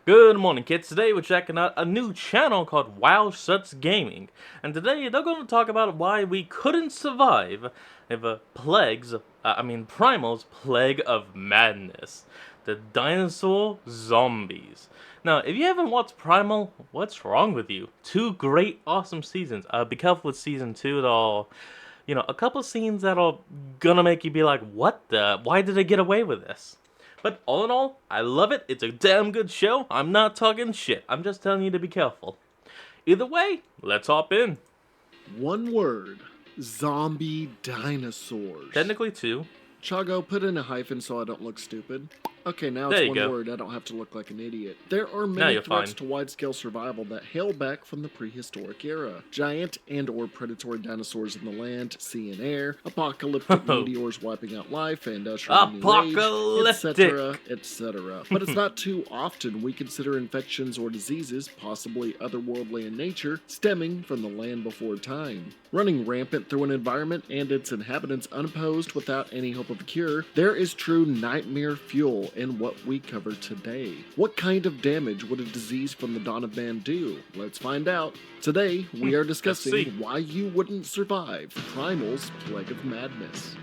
Good morning, kids. Today we're checking out a new channel called Wow Shuts Gaming, and today they're going to talk about why we couldn't survive if Primal's Plague of Madness, the dinosaur zombies. Now, if you haven't watched Primal, what's wrong with you? Two great, awesome seasons. Be careful with season two; they'll, a couple scenes that are gonna make you be like, "What the? Why did they get away with this?" But all in all, I love it. It's a damn good show. I'm not talking shit. I'm just telling you to be careful. Either way, let's hop in. One word. Zombie dinosaurs. Technically two. Chago, put in a hyphen so I don't look stupid. Okay, now There it's you one go. word. I don't have to look like an idiot. There are Now many you're threats fine. to wide-scale survival that hail back from the prehistoric era. Giant and or predatory dinosaurs in the land, sea, and air, apocalyptic meteors wiping out life and ushering new age, etc., etc. But it's not too often we consider infections or diseases, possibly otherworldly in nature, stemming from the land before time. Running rampant through an environment and its inhabitants unopposed without any hope of a cure, there is true nightmare fuel in what we cover today. What kind of damage would a disease from the dawn of man do? Let's find out. Today, we are discussing why you wouldn't survive Primal's Plague of Madness.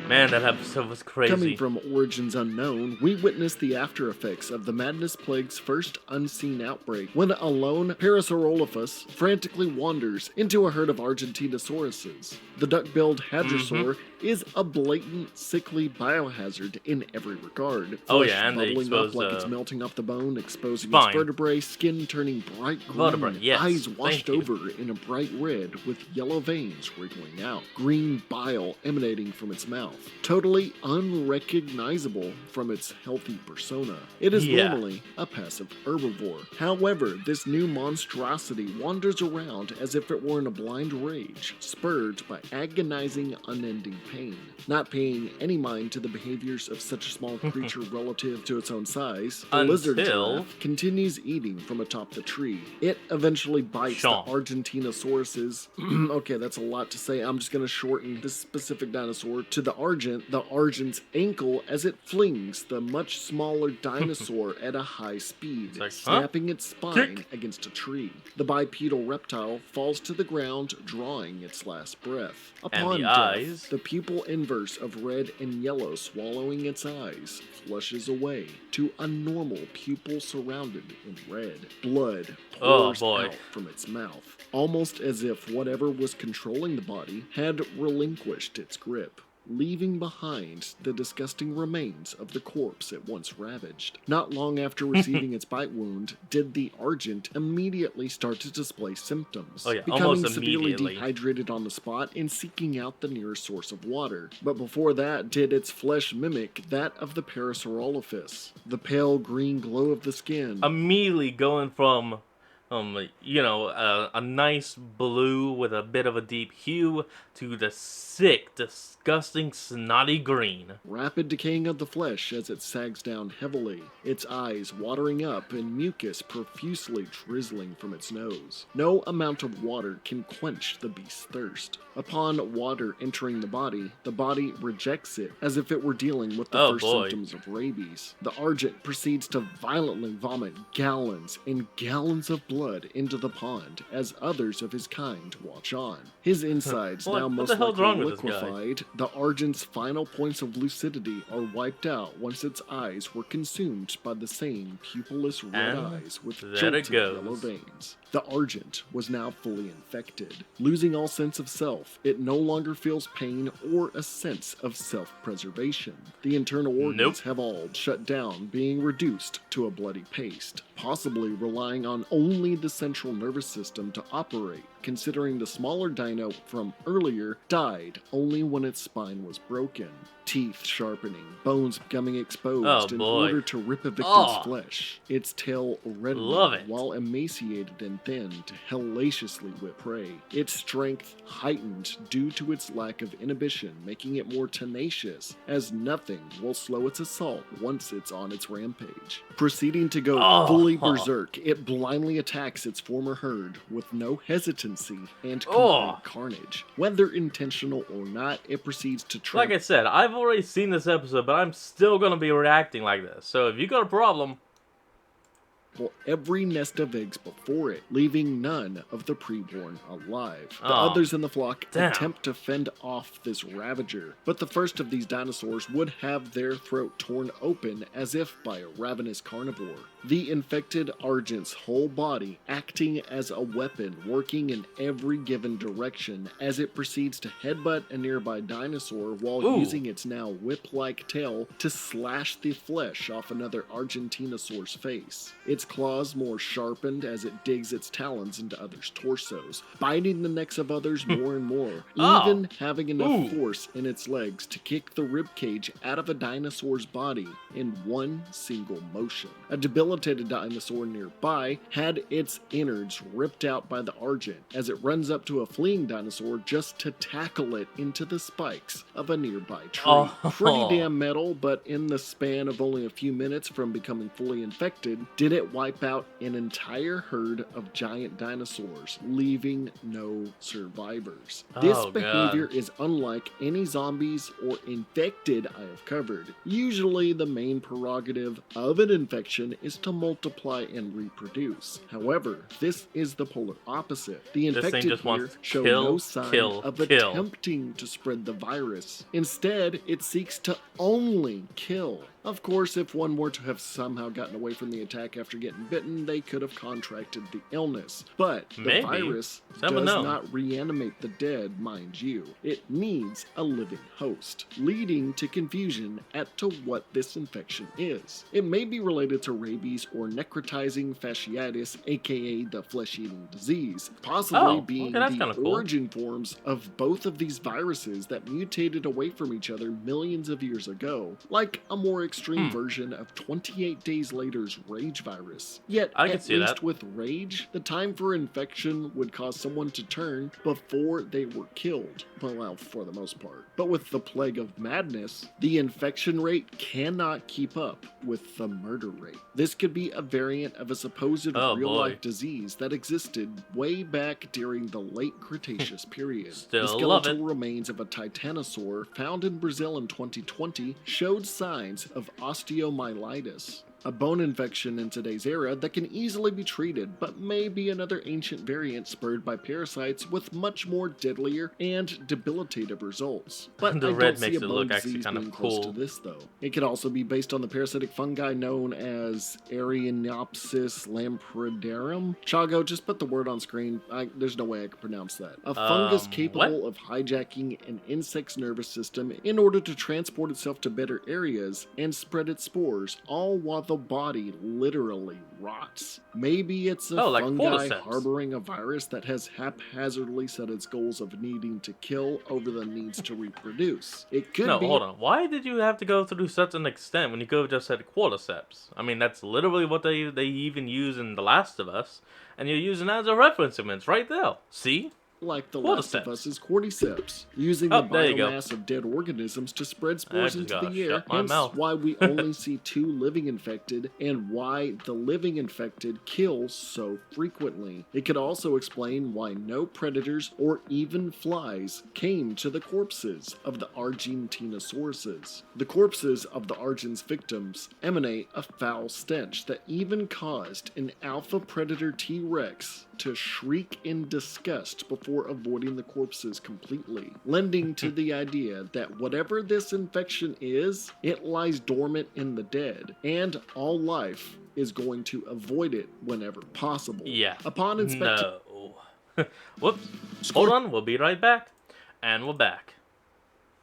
Man, that episode was crazy. Coming from origins unknown, we witness the after effects of the Madness Plague's first unseen outbreak when a lone Parasaurolophus frantically wanders into a herd of Argentinasauruses. The duck-billed hadrosaur is a blatant, sickly biohazard in every regard. Flesh and they bubbling up expose, like it's melting off the bone, exposing spine. its vertebrae, skin turning bright green, Yes, eyes washed thank you. over in a bright red with yellow veins wriggling out, green bile emanating from its mouth. Totally unrecognizable from its healthy persona. It is normally a passive herbivore. However, this new monstrosity wanders around as if it were in a blind rage, spurred by agonizing, unending pain. Not paying any mind to the behaviors of such a small creature relative to its own size, the lizard giraffe continues eating from atop the tree. It eventually bites the Argentinasauruses. Okay, that's a lot to say. I'm just going to shorten this specific dinosaur to the Argent's ankle as it flings the much smaller dinosaur at a high speed, snapping its spine against a tree. The bipedal reptile falls to the ground, drawing its last breath. Upon death, the pupil inverse of red and yellow swallowing its eyes flushes away to a normal pupil surrounded in red. Blood pours out from its mouth, almost as if whatever was controlling the body had relinquished its grip, leaving behind the disgusting remains of the corpse it once ravaged. Not long after receiving its bite wound, did the Argent immediately start to display symptoms, becoming severely dehydrated on the spot and seeking out the nearest source of water. But before that, did its flesh mimic that of the Parasaurolophus, the pale green glow of the skin. Immediately going from a nice blue with a bit of a deep hue to the sick, disgusting, snotty green. Rapid decaying of the flesh as it sags down heavily, its eyes watering up and mucus profusely drizzling from its nose. No amount of water can quench the beast's thirst. Upon water entering the body rejects it as if it were dealing with the first symptoms of rabies. The Argent proceeds to violently vomit gallons and gallons of blood into the pond as others of his kind watch on. His insides now most likely liquefied, the Argent's final points of lucidity are wiped out once its eyes were consumed by the same pupilless red eyes with jolted yellow veins. The Argent was now fully infected. Losing all sense of self, it no longer feels pain or a sense of self-preservation. The internal organs have all shut down, being reduced to a bloody paste, possibly relying on only the central nervous system to operate, considering the smaller dino from earlier died only when its spine was broken. Teeth sharpening, bones becoming exposed in order to rip a victim's flesh. Its tail reddening while emaciated and thin to hellaciously whip prey. Its strength heightened due to its lack of inhibition, making it more tenacious, as nothing will slow its assault once it's on its rampage. Proceeding to go fully berserk, it blindly attacks its former herd with no hesitancy and complete carnage. Whether intentional or not, it proceeds to Like I said, I've already seen this episode, but I'm still gonna be reacting like this. So if you got a problem, topple every nest of eggs before it, leaving none of the preborn alive. The Oh, others in the flock damn. attempt to fend off this ravager, but the first of these dinosaurs would have their throat torn open as if by a ravenous carnivore. The infected Argent's whole body acting as a weapon, working in every given direction as it proceeds to headbutt a nearby dinosaur while Ooh. using its now whip-like tail to slash the flesh off another Argentinosaur's face. Its claws more sharpened as it digs its talons into others' torsos, biting the necks of others more and more, Oh. even having enough Ooh. force in its legs to kick the ribcage out of a dinosaur's body in one single motion. A debilitated dinosaur nearby had its innards ripped out by the Argent as it runs up to a fleeing dinosaur just to tackle it into the spikes of a nearby tree. Oh. Pretty damn metal, but in the span of only a few minutes from becoming fully infected, did it wipe out an entire herd of giant dinosaurs, leaving no survivors. This Oh, behavior God. is unlike any zombies or infected I have covered. Usually the main prerogative of an infection is to multiply and reproduce. However, this is the polar opposite. The This thing infected just here wants to show kill, no sign kill, of kill. attempting to spread the virus. Instead, it seeks to only kill. Of course, if one were to have somehow gotten away from the attack after getting bitten, they could have contracted the illness. But the Maybe. virus Someone does knows. not reanimate the dead, mind you. It needs a living host, leading to confusion as to what this infection is. It may be related to rabies or necrotizing fasciitis, aka the flesh-eating disease, possibly Oh, being okay, that's the kinda cool. origin forms of both of these viruses that mutated away from each other millions of years ago, like a more extreme version of 28 Days Later's Rage virus. Yet, I can at see least that. with Rage, the time for infection would cause someone to turn before they were killed. Well, for the most part. But with the Plague of Madness, the infection rate cannot keep up with the murder rate. This could be a variant of a supposed Oh, real-life boy. disease that existed way back during the late Cretaceous period. Still The love skeletal it. remains of a titanosaur found in Brazil in 2020 showed signs of osteomyelitis, a bone infection in today's era that can easily be treated, but may be another ancient variant spurred by parasites with much more deadlier and debilitative results. But The I red don't see makes a it bone look actually disease kind of being close to cool. this, though. It could also be based on the parasitic fungi known as Arianopsis lampridarum. Chago, just put the word on screen. There's no way I can pronounce that. A fungus capable of hijacking an insect's nervous system in order to transport itself to better areas and spread its spores, all while the body literally rots. Maybe it's a like fungi cordyceps. harboring a virus that has haphazardly set its goals of needing to kill over the needs to reproduce. It could No, be hold on. Why did you have to go through such an extent when you could have just said cordyceps? I mean, that's literally what they even use in The Last of Us, and you're using that as a reference image right there. See? like The Last of Cordyceps. Us's cordyceps, using Oh, the there you go. biomass of dead organisms to spread I spores just into gotta the air, shut my hence mouth. why we only see 2 living infected and why the living infected kills so frequently. It could also explain why no predators or even flies came to the corpses of the Argentinasauruses. The corpses of the Argent's victims emanate a foul stench that even caused an alpha predator T-Rex to shriek in disgust before avoiding the corpses completely, lending to the idea that whatever this infection is, it lies dormant in the dead, and all life is going to avoid it whenever possible. Yeah. Upon inspection, No. Whoops. Hold on, we'll be right back. And we're back.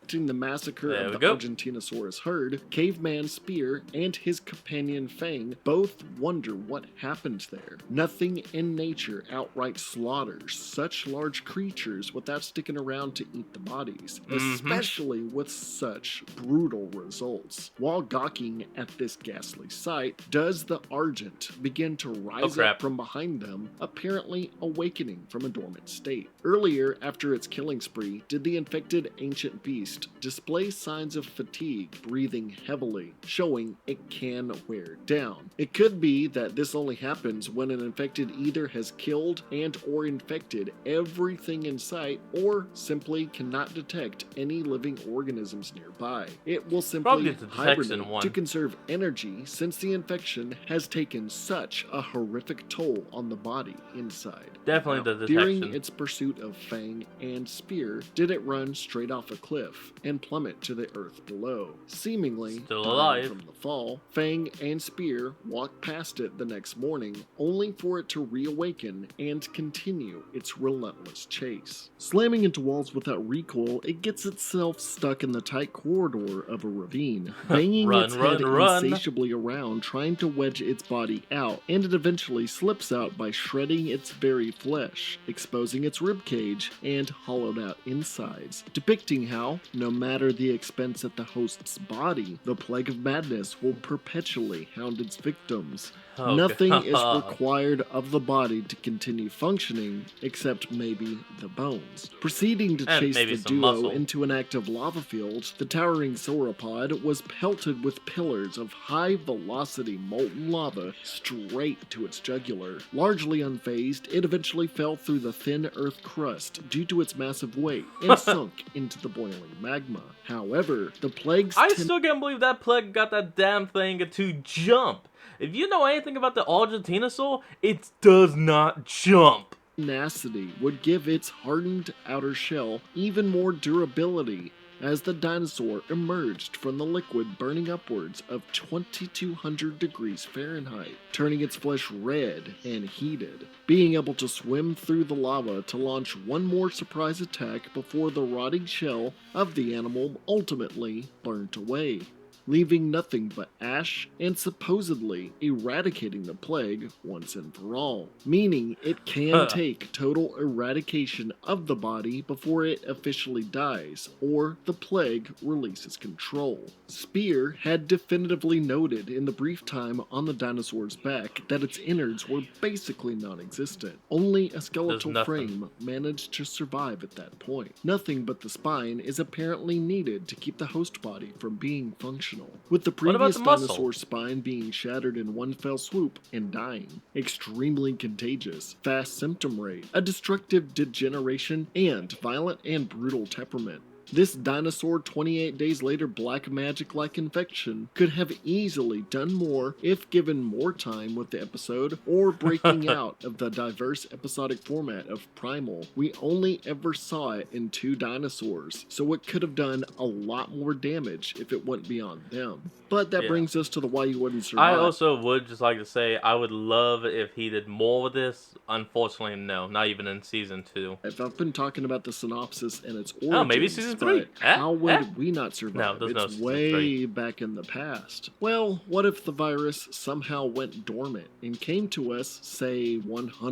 the massacre There of we the go. Argentinosaurus herd, Caveman Spear and his companion Fang both wonder what happened there. Nothing in nature outright slaughters such large creatures without sticking around to eat the bodies, especially with such brutal results. While gawking at this ghastly sight, does the Argent begin to rise crap. up from behind them, apparently awakening from a dormant state. Earlier, after its killing spree, did the infected ancient beast beast displays signs of fatigue, breathing heavily, showing it can wear down. It could be that this only happens when an infected either has killed and or infected everything in sight or simply cannot detect any living organisms nearby. It will Probably simply the detection hibernate one. to conserve energy since the infection has taken such a horrific toll on the body inside. Definitely Now, the during detection. its pursuit of Fang and Spear, did it run straight off a cliff and plummet to the earth below. Seemingly Still dying alive. from the fall, Fang and Spear walked past it the next morning, only for it to reawaken and continue its relentless chase. Slamming into walls without recoil, it gets itself stuck in the tight corridor of a ravine, banging Run, its run, head run. insatiably around, trying to wedge its body out, and it eventually slips out by shredding its very flesh, exposing its ribcage and hollowed out insides, depicting how, no matter the expense at the host's body, the plague of madness will perpetually hound its victims. Oh, Nothing is God. required of the body to continue functioning except maybe the bones. Proceeding to And chase maybe the some duo muscle. into an active lava field, the towering sauropod was pelted with pillars of high-velocity molten lava straight to its jugular. Largely unfazed, it eventually fell through the thin earth crust due to its massive weight and sunk into the boiling magma. However, the plague's I still can't believe that plague got that damn thing to jump. If you know anything about the Dinosaur, it does not jump. tenacity would give its hardened outer shell even more durability as the dinosaur emerged from the liquid burning upwards of 2200 degrees Fahrenheit, turning its flesh red and heated, being able to swim through the lava to launch one more surprise attack before the rotting shell of the animal ultimately burnt away, leaving nothing but ash and supposedly eradicating the plague once and for all, meaning it can take total eradication of the body before it officially dies, or the plague releases control. Spear had definitively noted in the brief time on the dinosaur's back that its innards were basically non-existent. Only a skeletal nothing. frame managed to survive at that point. Nothing but the spine is apparently needed to keep the host body from being functional, with the What about previous the muscle? dinosaur's spine being shattered in one fell swoop and dying. Extremely contagious, fast symptom rate, a destructive degeneration, and violent and brutal temperament. This dinosaur 28 days later black magic-like infection could have easily done more if given more time with the episode or breaking out of the diverse episodic format of Primal. We only ever saw it in 2 dinosaurs, so it could have done a lot more damage if it went beyond them. But that Yeah. brings us to the why you wouldn't survive. I also would just like to say I would love if he did more with this. Unfortunately, no, not even in season 2. If I've been talking about the synopsis and its origins, Oh, maybe season 3. but how would we not survive? No, there's no It's season way 3. back in the past. Well, what if the virus somehow went dormant and came to us, say,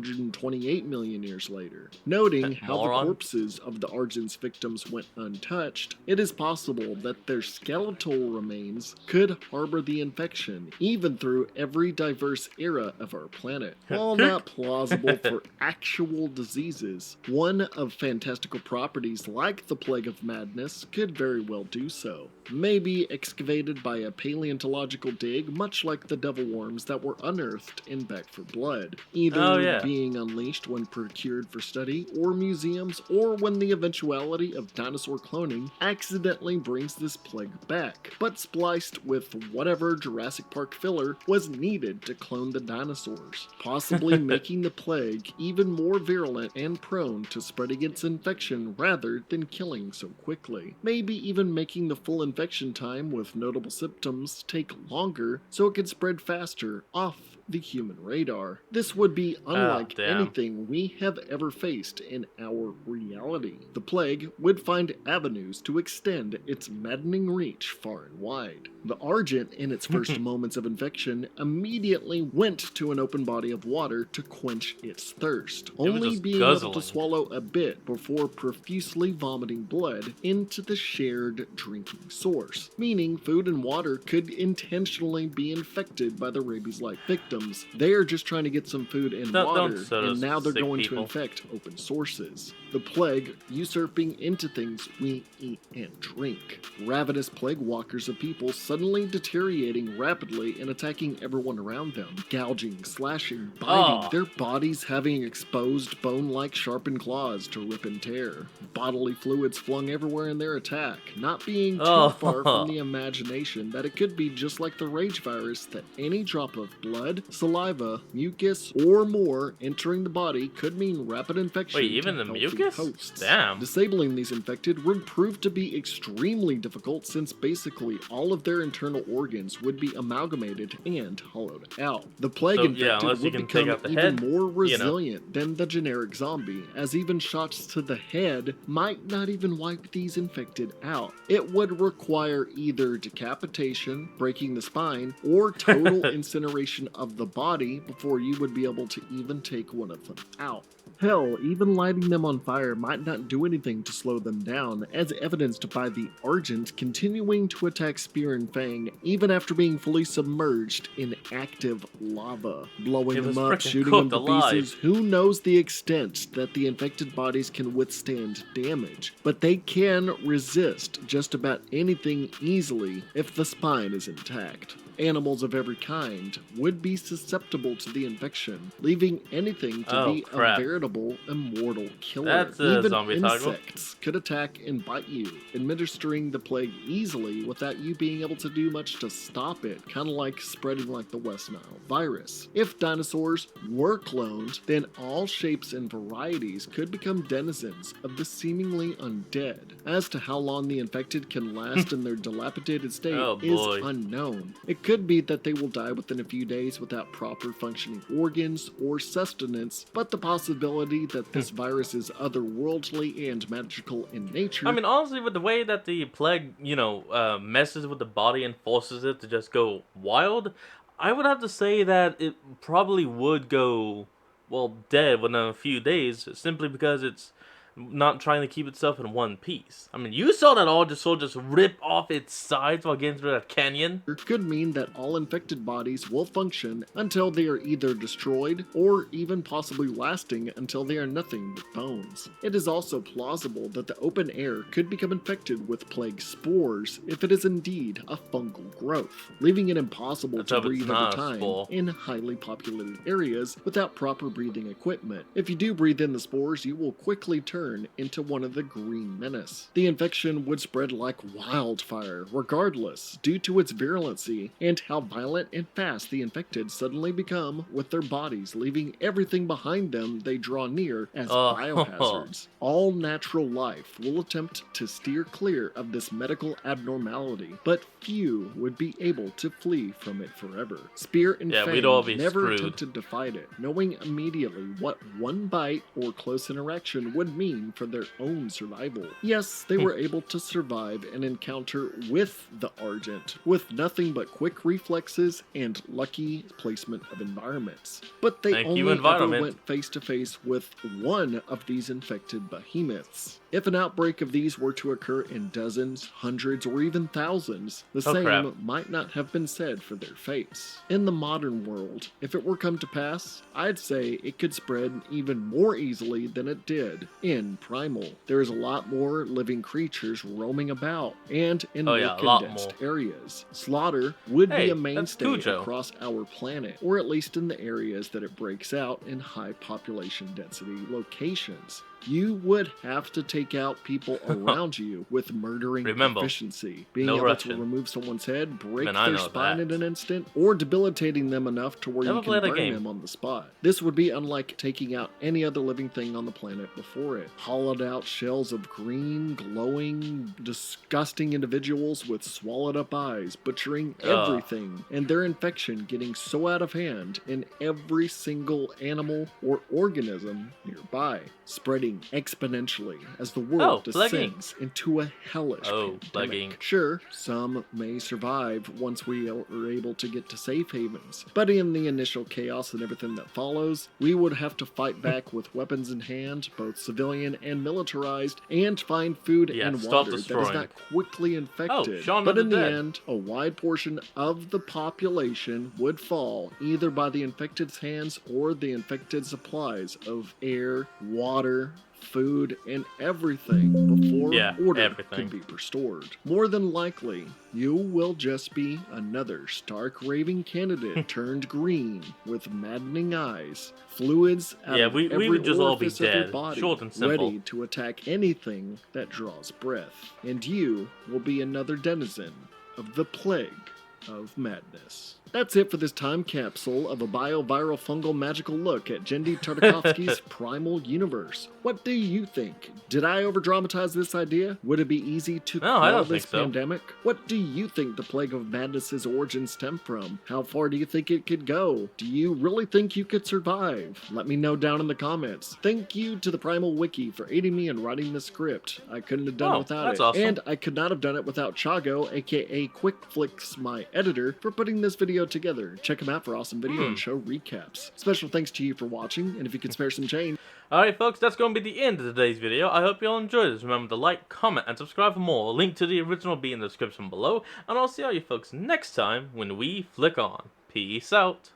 128 million years later? Noting how the Moron. corpses of the Argent's victims went untouched, it is possible that their skeletal remains could harbor the infection, even through every diverse era of our planet. While not plausible for actual diseases, one of fantastical properties like the Plague of Madness could very well do so. Maybe excavated by a paleontological dig, much like the devil worms that were unearthed in Back for Blood, either being unleashed when procured for study, or museums, or when the eventuality of dinosaur cloning accidentally brings this plague back, but spliced with whatever Jurassic Park filler was needed to clone the dinosaurs, possibly making the plague even more virulent and prone to spreading its infection rather than killing so quickly. Maybe even making the full infection time with notable symptoms take longer so it could spread faster off the human radar. This would be unlike anything we have ever faced in our reality. The plague would find avenues to extend its maddening reach far and wide. The Argent, in its first moments of infection, immediately went to an open body of water to quench its thirst, only being able to swallow a bit before profusely vomiting blood into the shared drinking source, meaning food and water could intentionally be infected by the rabies-like victim systems. They are just trying to get some food and Don't water, sort of and now they're sick going to people. infect open sources. The plague usurping into things we eat and drink. Ravenous plague walkers of people suddenly deteriorating rapidly and attacking everyone around them. Gouging, slashing, biting, Oh. their bodies having exposed bone-like sharpened claws to rip and tear. Bodily fluids flung everywhere in their attack, not being too Oh. far from the imagination that it could be just like the rage virus that any drop of blood, saliva, mucus, or more entering the body could mean rapid infection Wait, even to the healthy mucus? hosts. Damn. Disabling these infected would prove to be extremely difficult since basically all of their internal organs would be amalgamated and hollowed out. The plague So, yeah, infected unless you would can take become out the even head, more you know. resilient than the generic zombie, as even shots to the head might not even wipe these infected out. It would require either decapitation, breaking the spine, or total incineration of the body before you would be able to even take one of them out. Hell, even lighting them on fire might not do anything to slow them down, as evidenced by the Argent continuing to attack Spear and Fang even after being fully submerged in active lava. Blowing It them was up, frickin' shooting them cooked to alive. pieces, who knows the extent that the infected bodies can withstand damage. But they can resist just about anything easily if the spine is intact. Animals of every kind would be susceptible to the infection, leaving anything to Oh, be crap. a veritable immortal killer. That's a Even zombie toggle. insects could attack and bite you, administering the plague easily without you being able to do much to stop it, kind of like spreading like the West Nile virus. If dinosaurs were cloned, then all shapes and varieties could become denizens of the seemingly undead. As to how long the infected can last in their dilapidated state Oh, is boy. unknown. It could be that they will die within a few days without proper functioning organs or sustenance, but the possibility that this virus is otherworldly and magical in nature. I mean, honestly, with the way that the plague, messes with the body and forces it to just go wild, I would have to say that it probably would go, well, dead within a few days, simply because it's not trying to keep itself in one piece. I mean, you saw that all just rip off its sides while getting through that canyon. Could mean that all infected bodies will function until they are either destroyed or even possibly lasting until they are nothing but bones. It is also plausible that the open air could become infected with plague spores if it is indeed a fungal growth, leaving it impossible Let's to hope it's breathe not over a time spore. in highly populated areas without proper breathing equipment. If you do breathe in the spores, you will quickly turn into one of the green menace. The infection would spread like wildfire, regardless, due to its virulency and how violent and fast the infected suddenly become with their bodies, leaving everything behind them they draw near as Oh. biohazards. All natural life will attempt to steer clear of this medical abnormality, but few would be able to flee from it forever. Spear and Yeah, Fang we'd all be never screwed. attempted to fight it, knowing immediately what one bite or close interaction would mean for their own survival. Yes, they were able to survive an encounter with the Argent, with nothing but quick reflexes and lucky placement of environments. But they Thank you, only ever environment. went face to face with one of these infected behemoths. If an outbreak of these were to occur in dozens, hundreds, or even thousands, the Oh, same crap. might not have been said for their fates. In the modern world, if it were come to pass, I'd say it could spread even more easily than it did in Primal. There is a lot more living creatures roaming about, and in Oh, more yeah, a lot condensed more. areas. Slaughter would Hey, be a that's mainstay Cujo. across our planet, or at least in the areas that it breaks out in high population density locations. You would have to take out people around you with murdering Remember, efficiency, being no able Russian. to remove someone's head, break Man, I their know spine that. in an instant, or debilitating them enough to where Never you can played a burn game. them on the spot. This would be unlike taking out any other living thing on the planet before it. Hollowed out shells of green, glowing, disgusting individuals with swallowed up eyes, butchering Ugh. everything, and their infection getting so out of hand in every single animal or organism nearby, spreading plaguing exponentially as the Oh, world plaguing. descends into a hellish Oh, pandemic. plaguing. Sure, some may survive once we are able to get to safe havens, but in the initial chaos and everything that follows, we would have to fight back with weapons in hand, both civilian and militarized, and find food Yeah, and stop water that is destroying. not quickly infected. Shaun But of in the the Dead. end, a wide portion of the population would fall either by the infected's hands or the infected supplies of air, water, food, and everything before Yeah, order everything. could be restored. More than likely, you will just be another stark raving candidate turned green with maddening eyes, fluids out Yeah, of we every would just all be orifice of your dead. body, Short and simple. ready to attack anything that draws breath. And you will be another denizen of the plague of madness. That's it for this time capsule of a bio-viral fungal magical look at Jendi Tartakovsky's Primal universe. What do you think? Did I overdramatize this idea? Would it be easy to No, I quell don't this think so. pandemic? What do you think the plague of madness's origins stem from? How far do you think it could go? Do you really think you could survive? Let me know down in the comments. Thank you to the Primal Wiki for aiding me in writing the script. I couldn't have done it without that's it. awesome. And I could not have done it without Chago, aka QuickFlix, my editor, for putting this video together. Check him out for awesome video and show recaps. Special thanks to you for watching, and if you could spare some change. Alright folks, that's going to be the end of today's video. I hope you all enjoyed this. Remember to like, comment, and subscribe for more. A link to the original will be in the description below. And I'll see all you folks next time when we flick on. Peace out.